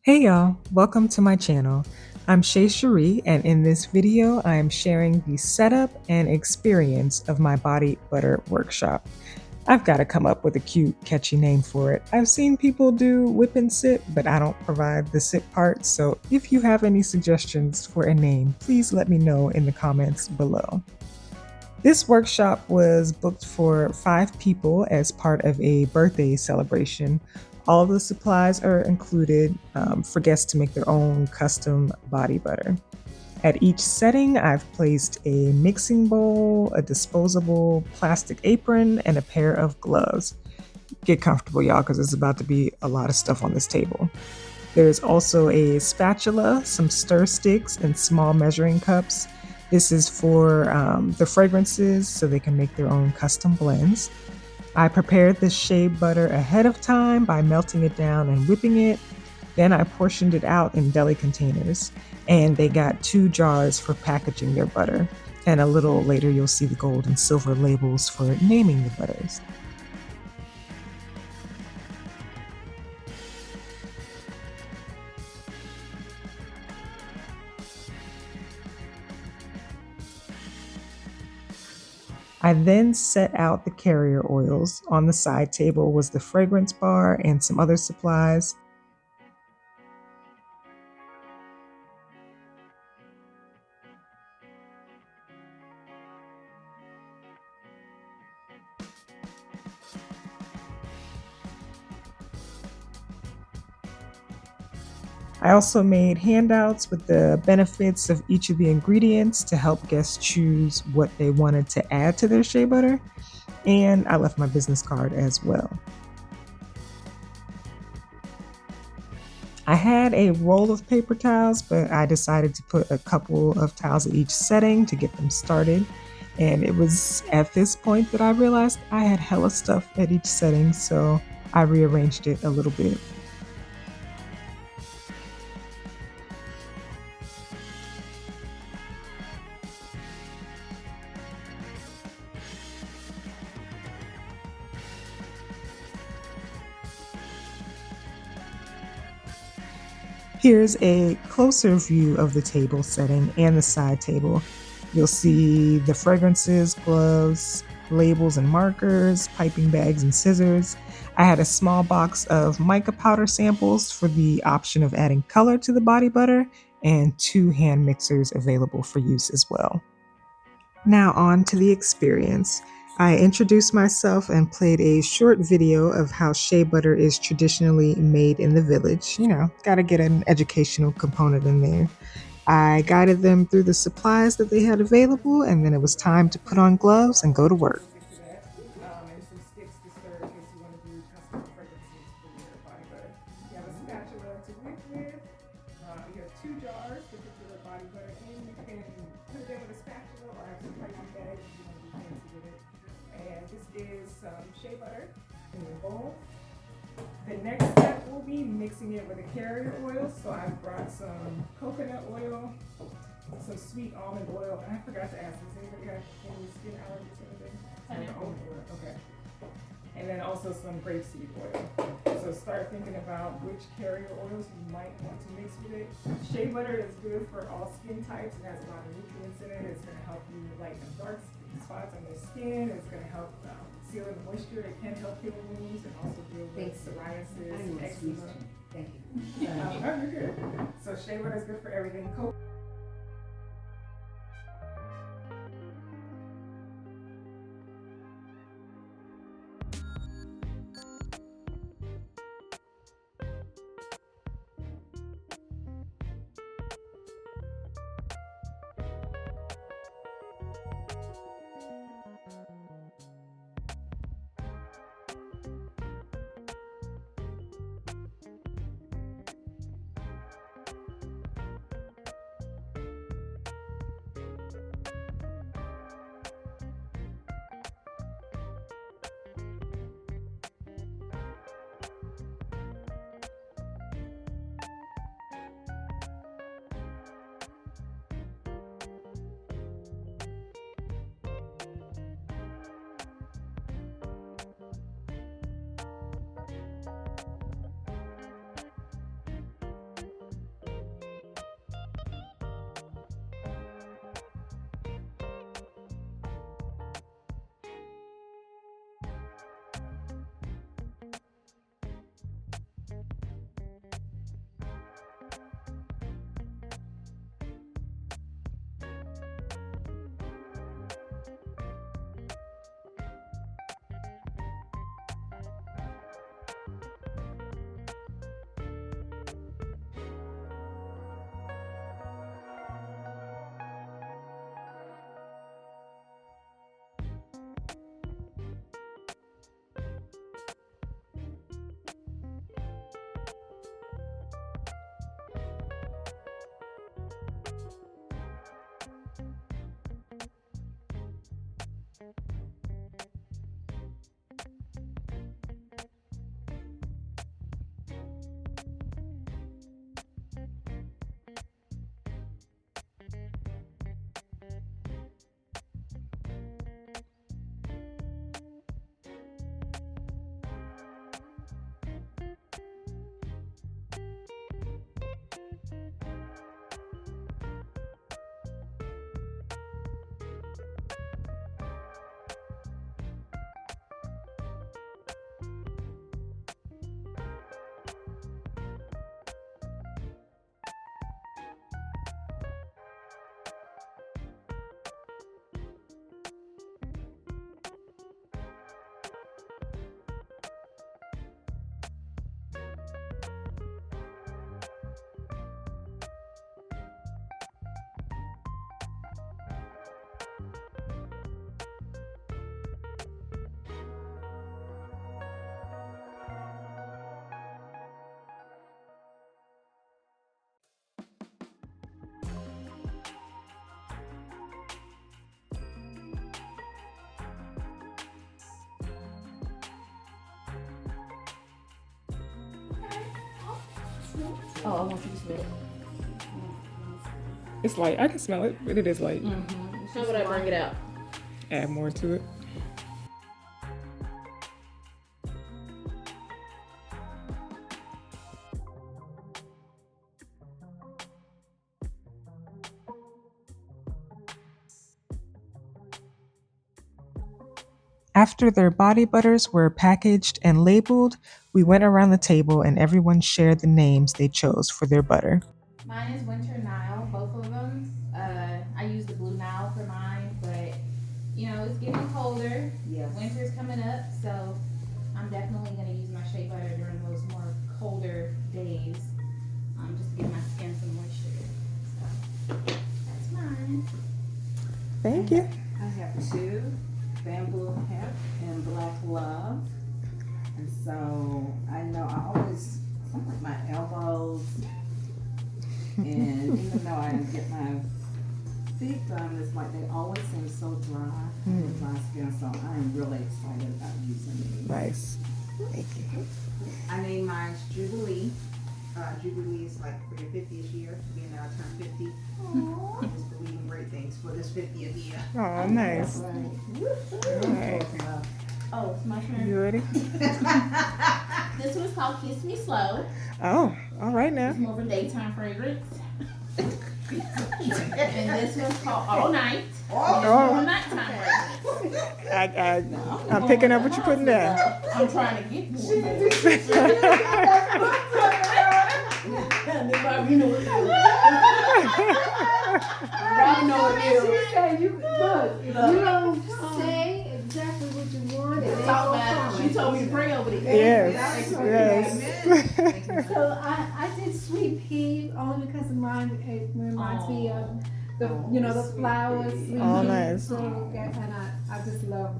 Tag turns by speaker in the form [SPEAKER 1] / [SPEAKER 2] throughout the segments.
[SPEAKER 1] Hey y'all, welcome to my channel. I'm Shay Cherie, and in this video, I am sharing the setup and experience of my body butter workshop. I've got to come up with a cute, catchy name for it. I've seen people do whip and sit, but I don't provide the sit part, so if you have any suggestions for a name, please let me know in the comments below. This workshop was booked for 5 people as part of a birthday celebration. All of the supplies are included for guests to make their own custom body butter. At each setting, I've placed a mixing bowl, a disposable plastic apron, and a pair of gloves. Get comfortable, y'all, because there's about to be a lot of stuff on this table. There's also a spatula, some stir sticks, and small measuring cups. This is for the fragrances so they can make their own custom blends. I prepared the shea butter ahead of time by melting it down and whipping it. Then I portioned it out in deli containers, and they got 2 jars for packaging their butter. And a little later, you'll see the gold and silver labels for naming the butters. I then set out the carrier oils. On the side table was the fragrance bar and some other supplies. I also made handouts with the benefits of each of the ingredients to help guests choose what they wanted to add to their shea butter. And I left my business card as well. I had a roll of paper towels, but I decided to put a couple of towels at each setting to get them started. And it was at this point that I realized I had hella stuff at each setting, so I rearranged it a little bit. Here's a closer view of the table setting and the side table. You'll see the fragrances, gloves, labels and markers, piping bags and scissors. I had a small box of mica powder samples for the option of adding color to the body butter, and 2 hand mixers available for use as well. Now on to the experience. I introduced myself and played a short video of how shea butter is traditionally made in the village. Gotta get an educational component in there. I guided them through the supplies that they had available, and then it was time to put on gloves and go to work. And some sticks to stir in case you want to do custom fragrances for your body butter. You have a spatula to whip with. You have 2 jars to put your body butter in. You can put it in with a spatula or have some piping bags if you want to be fancy with it. And this is some shea butter in your bowl. The next step will be mixing it with a carrier oil. So I brought some coconut oil, some sweet almond oil, and I forgot to ask, does anybody have any skin allergies or anything? Almond oil, okay. And then also some grapeseed oil. So start thinking about which carrier oils you might want to mix with it. Shea butter is good for all skin types. It has a lot of nutrients in it. It's going to help you lighten dark spots on your skin. It's going to help seal in the moisture. It can help heal wounds and also deal with psoriasis, eczema.
[SPEAKER 2] Thank you.
[SPEAKER 1] Oh, you're good. So shea butter is good for everything.
[SPEAKER 2] Oh, I want you to smell it.
[SPEAKER 1] It's light. I can smell it, but it is light.
[SPEAKER 2] How would I bring it out?
[SPEAKER 1] Add more to it. After their body butters were packaged and labeled, we went around the table and everyone shared the names they chose for their butter.
[SPEAKER 2] Mine is Winter Nile, both of them. I use the Blue Nile for mine, but you know it's getting colder.
[SPEAKER 3] Yes.
[SPEAKER 2] Winter's coming up, so I'm definitely gonna use my shea butter during those more colder days, just to give my skin some moisture. So that's mine.
[SPEAKER 1] Thank you.
[SPEAKER 3] I have two, Bamboo Hemp and Black Love. And so I know I always, something like my elbows, and even though I get my feet done, it's like they always seem so dry, dry skin. So I'm really excited about using these.
[SPEAKER 1] Nice. Thank you.
[SPEAKER 4] I named mine Jubilee. Jubilee is like for your 50th year, being that I turned 50. I just believe in great things for this 50th year.
[SPEAKER 1] Oh, nice.
[SPEAKER 3] Right.
[SPEAKER 2] Oh, it's my turn.
[SPEAKER 1] You ready?
[SPEAKER 2] This one's called Kiss Me Slow.
[SPEAKER 1] Oh, all right now.
[SPEAKER 2] It's more of a daytime fragrance. And this one's called All Night.
[SPEAKER 1] Oh.
[SPEAKER 2] It's more of a nighttime fragrance.
[SPEAKER 1] I'm picking up what you're putting down.
[SPEAKER 2] I'm trying to get more. And then Bobby know what it is. Bobby know what it is.
[SPEAKER 5] She said you look. If you don't say exactly what you want, it ain't
[SPEAKER 2] Talk
[SPEAKER 5] gonna
[SPEAKER 2] about it.
[SPEAKER 5] come.
[SPEAKER 2] She told me to pray over these.
[SPEAKER 1] Yes. Yes.
[SPEAKER 5] So I did sweet pea only because of mine. It reminds me of the the flowers. Sweet
[SPEAKER 1] Oh,
[SPEAKER 5] pea.
[SPEAKER 1] nice.
[SPEAKER 5] So and I just love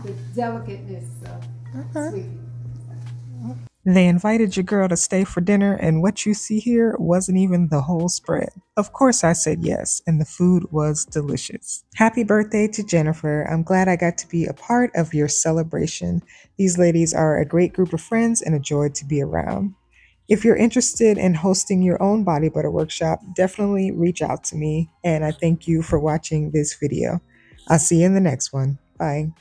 [SPEAKER 5] the delicateness of sweet pea.
[SPEAKER 1] They invited your girl to stay for dinner, and what you see here wasn't even the whole spread. Of course, I said yes, and the food was delicious. Happy birthday to Jennifer. I'm glad I got to be a part of your celebration. These ladies are a great group of friends and a joy to be around. If you're interested in hosting your own body butter workshop, definitely reach out to me, and I thank you for watching this video. I'll see you in the next one. Bye.